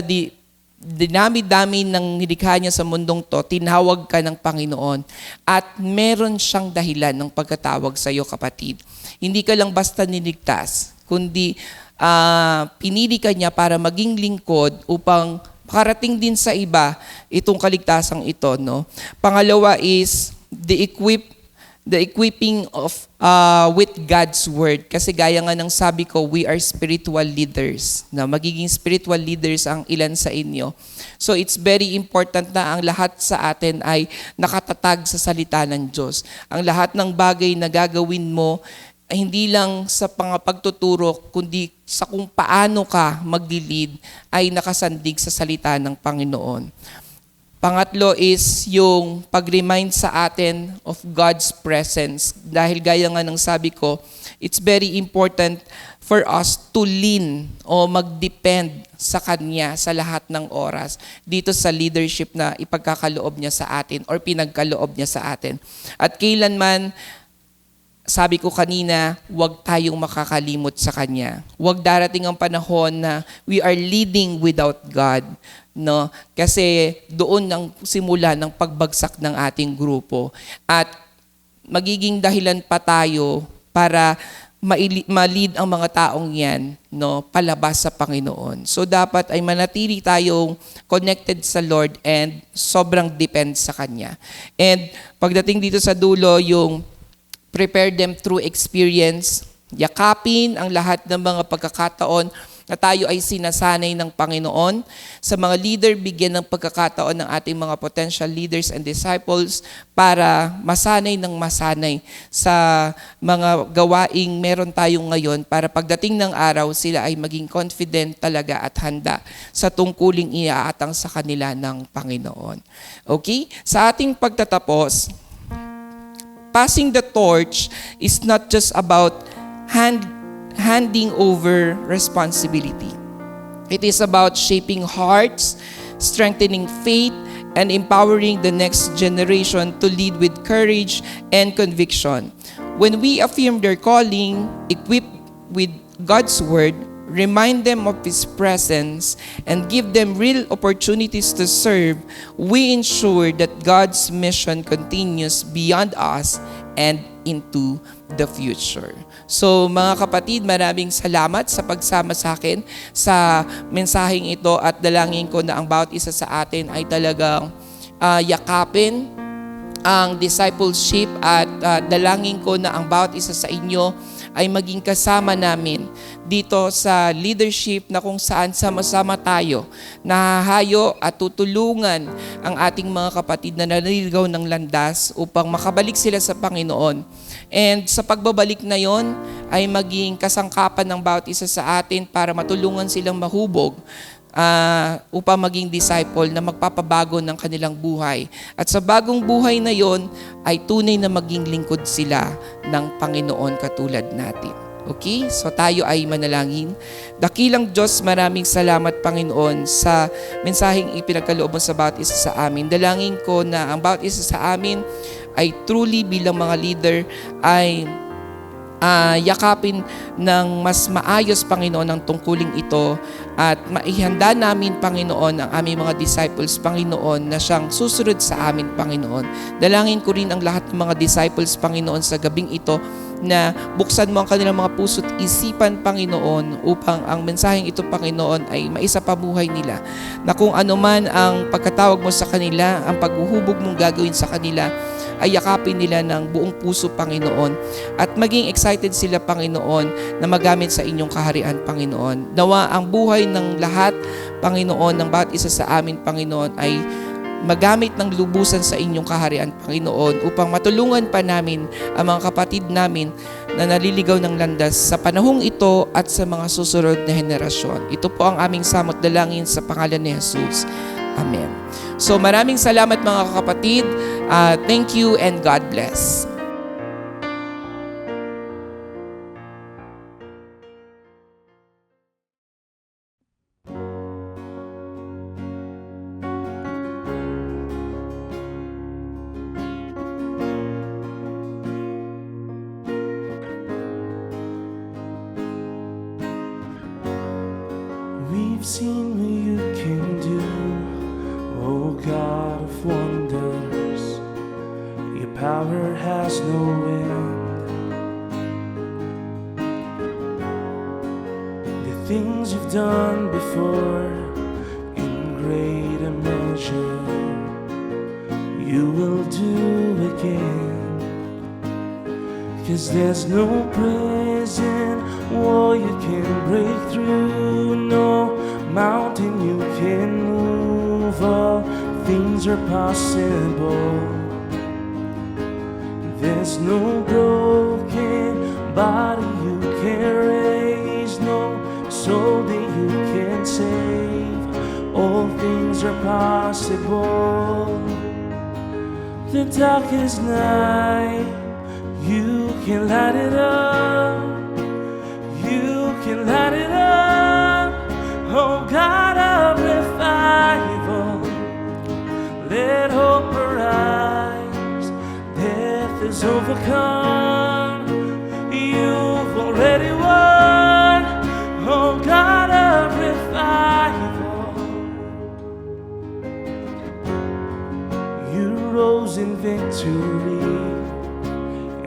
Speaker 5: dinami-dami ng nilikha niya sa mundong to, tinawag ka ng Panginoon at meron siyang dahilan ng pagkatawag sa iyo, kapatid. Hindi ka lang basta niligtas, kundi pinili ka niya para maging lingkod upang makarating din sa iba itong kaligtasang ito, no? Pangalawa is the equipping of with God's word. Kasi gaya nga ng sabi ko, we are spiritual leaders. Na magiging spiritual leaders ang ilan sa inyo. So it's very important na ang lahat sa atin ay nakatatag sa salita ng Diyos. Ang lahat ng bagay na gagawin mo ay hindi lang sa pagtuturo, kundi sa kung paano ka mag-lead ay nakasandig sa salita ng Panginoon. Pangatlo is yung pag-remind sa atin of God's presence. Dahil gaya nga ng sabi ko, it's very important for us to lean o mag-depend sa Kanya sa lahat ng oras dito sa leadership na ipagkakaloob niya sa atin or pinagkaloob niya sa atin. At kailanman, sabi ko kanina, huwag tayong makakalimot sa Kanya. Huwag darating ang panahon na we are leading without God. No? Kasi doon ang simula ng pagbagsak ng ating grupo. At magiging dahilan pa tayo para ma-lead ang mga taong yan, no, palabas sa Panginoon. So dapat ay manatili tayong connected sa Lord and sobrang depend sa Kanya. And pagdating dito sa dulo, yung prepare them through experience, yakapin ang lahat ng mga pagkakataon na tayo ay sinasanay ng Panginoon. Sa mga leader, bigyan ng pagkakataon ng ating mga potential leaders and disciples para masanay ng masanay sa mga gawaing meron tayong ngayon para pagdating ng araw, sila ay maging confident talaga at handa sa tungkuling iaatang sa kanila ng Panginoon. Okay? Sa ating pagtatapos, passing the torch is not just about handing over responsibility. It is about shaping hearts, strengthening faith, and empowering the next generation to lead with courage and conviction. When we affirm their calling, equipped with God's word, remind them of His presence, and give them real opportunities to serve, we ensure that God's mission continues beyond us and into the future. So mga kapatid, maraming salamat sa pagsama sa akin sa mensaheng ito at dalangin ko na ang bawat isa sa atin ay talagang yakapin ang discipleship at dalangin ko na ang bawat isa sa inyo ay maging kasama namin dito sa leadership na kung saan sama-sama tayo nahahayo at tutulungan ang ating mga kapatid na naliligaw ng landas upang makabalik sila sa Panginoon. And sa pagbabalik na yon ay maging kasangkapan ng bawat isa sa atin para matulungan silang mahubog upang maging disciple na magpapabago ng kanilang buhay. At sa bagong buhay na yon ay tunay na maging lingkod sila ng Panginoon katulad natin. Okay? So tayo ay manalangin. Dakilang Diyos, maraming salamat Panginoon sa mensaheng ipinagkaloob mo sa bawat isa sa amin. Dalangin ko na ang bawat isa sa amin ay truly bilang mga leader ay yakapin ng mas maayos, Panginoon, ang tungkuling ito at maihanda namin, Panginoon, ang aming mga disciples, Panginoon, na siyang susunod sa amin, Panginoon. Dalangin ko rin ang lahat ng mga disciples, Panginoon, sa gabing ito na buksan mo ang kanilang mga puso't isipan, Panginoon, upang ang mensaheng ito, Panginoon, ay maisapabuhay nila. Na kung ano man ang pagkatawag mo sa kanila, ang paghuhubog mong gagawin sa kanila, ay yakapin nila ng buong puso, Panginoon. At maging excited sila, Panginoon, na magamit sa inyong kaharian, Panginoon. Nawa ang buhay ng lahat, Panginoon, ng bawat isa sa amin, Panginoon, ay magamit ng lubusan sa inyong kaharian, Panginoon, upang matulungan pa namin ang mga kapatid namin na naliligaw ng landas sa panahong ito at sa mga susunod na henerasyon. Ito po ang aming samot dalangin sa pangalan ni Jesus. Amen. So maraming salamat mga kapatid. Thank you and God bless.
Speaker 3: we've seen what you can do, oh God of wonders. Your power has no end. The things you've done before, in greater measure, you will do again. 'Cause there's no prison wall you can break through, no mountain you can move. All things are possible. There's no broken body you can raise, no soul that you can save. All things are possible. The darkest night, you can light it up. You can light it up. Oh God of revival, let hope arise. Death is overcome. You've already won. Oh God of revival, you rose in victory,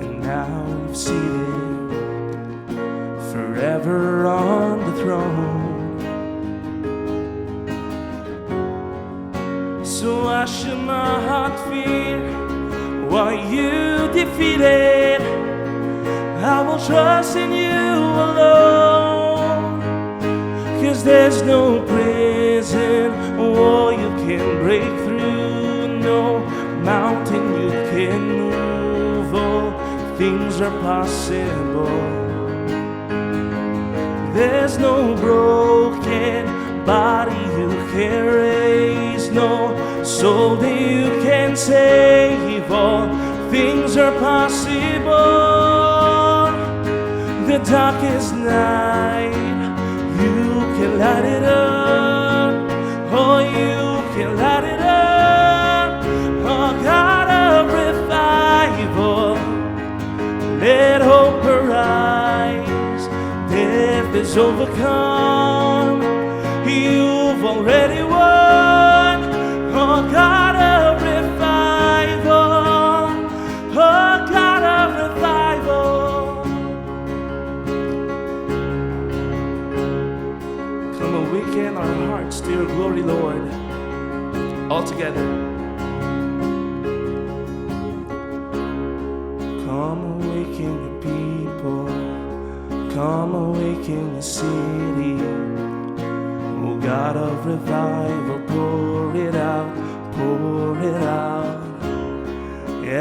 Speaker 3: and now you've seated forever on the throne. So I shall my heart fear while you defeated. I will trust in you alone. 'Cause there's no prison wall you can break through, no mountain you can move. All things are possible. There's no broken body you can raise, no soul that you can save. All things are possible. The darkest night, you can light it up. Oh, you can light it up. Oh, God of revival, let hope arise. Death is overcome. You've already won. Oh, God of revival. Oh, God of revival. Come awaken our hearts to your glory, Lord. All together. Come awaken your people. Come awaken your city. Oh God of revival, pour it out, pour it out.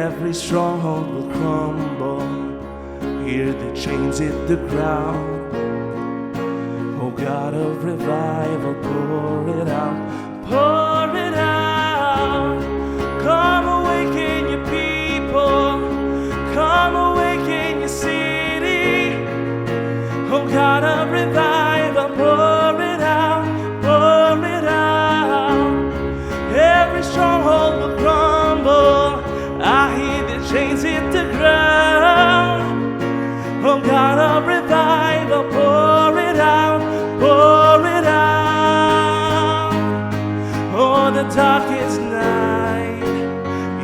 Speaker 3: Every stronghold will crumble. Hear the chains hit the ground. Oh God of revival, pour it out, pour it out. Come awaken your people. Come awaken your city. Oh God of revival, pour it out, pour it out. Every stronghold will crumble. I hear the chains hit the ground. Oh God of revival, pour it out, pour it out. Oh, the darkest night,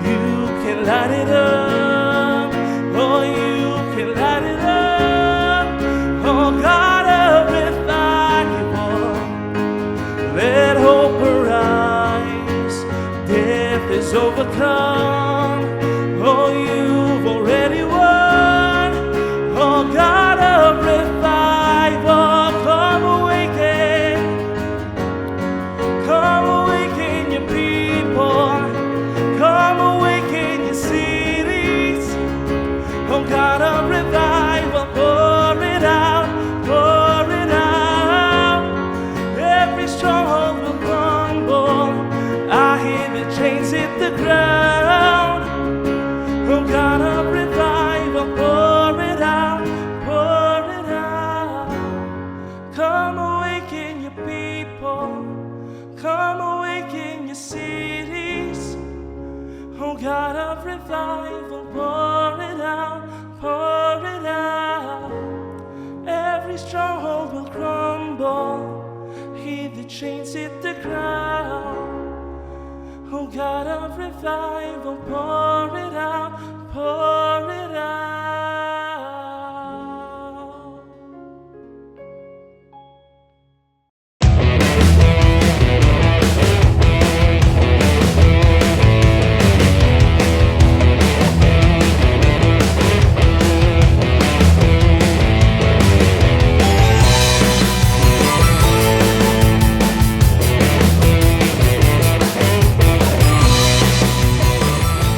Speaker 3: you can light it up. Oh, you can light it up. Oh, God of revival, let hope arise. Death is overcome. Oh, you've already won. Oh, God of revival, come awaken. Come awaken your people. Come awaken your cities. Oh, God of revival, pour it out, pour it out. Every stronghold will crumble. I hear the chains hit the ground. Oh, God of revival, pour it out, pour it out. Come awaken your people. Come awaken your cities. Oh, God of revival, pour it out, pour it out. Every stronghold will crumble. Hear the ground. Oh God of revival, pour it out, pour it out.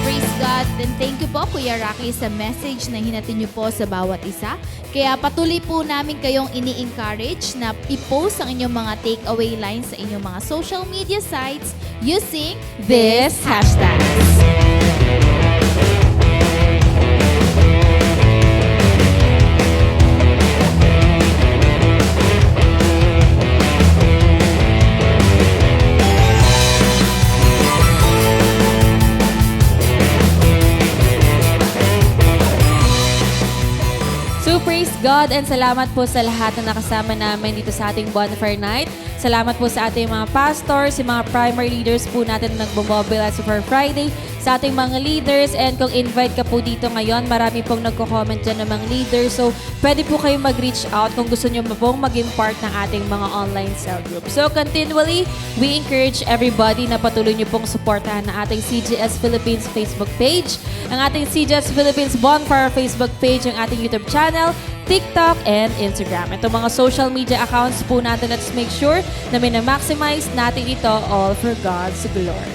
Speaker 2: Praise God. And thank you po, Kuya Rocky, sa message na hinatid niyo po sa bawat isa. Kaya patuloy po namin kayong ini-encourage na i-post ang inyong mga takeaway lines sa inyong mga social media sites using this hashtags.
Speaker 1: So praise God and salamat po sa lahat na nakasama namin dito sa ating Bonfire Night. Salamat po sa ating mga pastors, yung mga primary leaders po natin na nagbo-mobilize for Friday, sa ating mga leaders, and kung invite ka po dito ngayon, marami pong nagko-comment dyan ng mga leaders. So pwede po kayo mag-reach out kung gusto nyo pong maging part ng ating mga online cell group. So continually, we encourage everybody na patuloy nyo pong supportahan ang ating CGS Philippines Facebook page, ang ating CGS Philippines Bonfire Facebook page, ang ating YouTube channel, TikTok, and Instagram. Itong mga social media accounts po natin, let's make sure na minamaximize natin ito all for God's glory.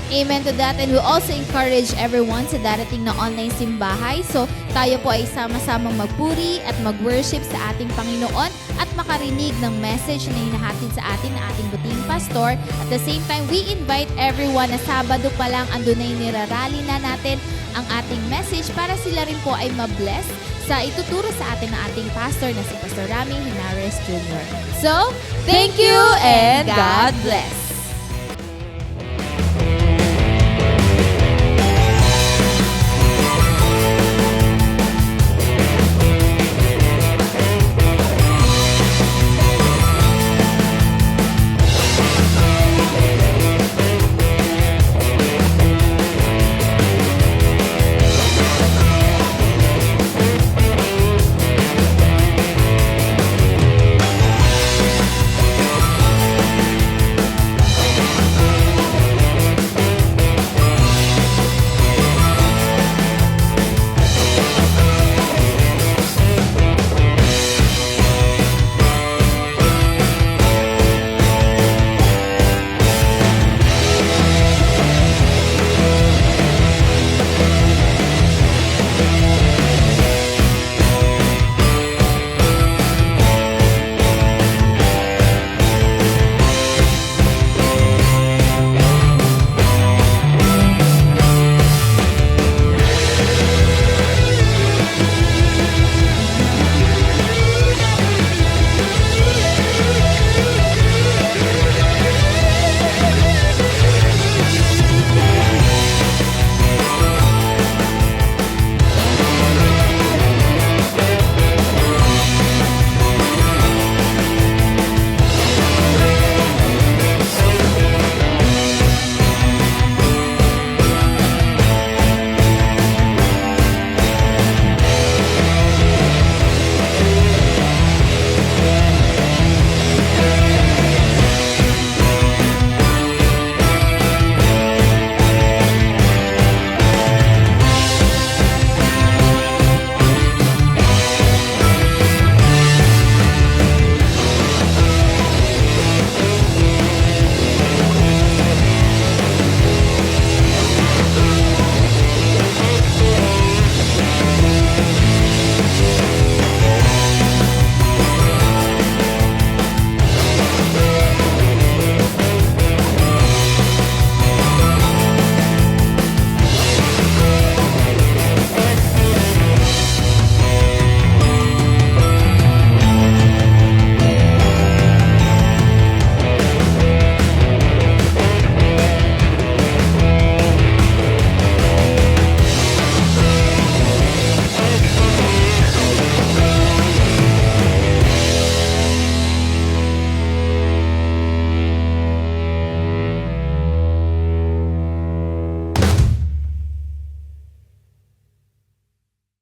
Speaker 2: Amen to that. And we also encourage everyone sa darating na online simbahay. So, tayo po ay sama-samang magpuri at mag-worship sa ating Panginoon at makarinig ng message na hinahatid sa atin ng ating buting pastor. At the same time, we invite everyone na Sabado pa lang andun na yung nirarally na natin ang ating message para sila rin po ay mabless sa ituturo sa atin ng ating pastor na si Pastor Rami Hinares Jr. So, thank you and God bless!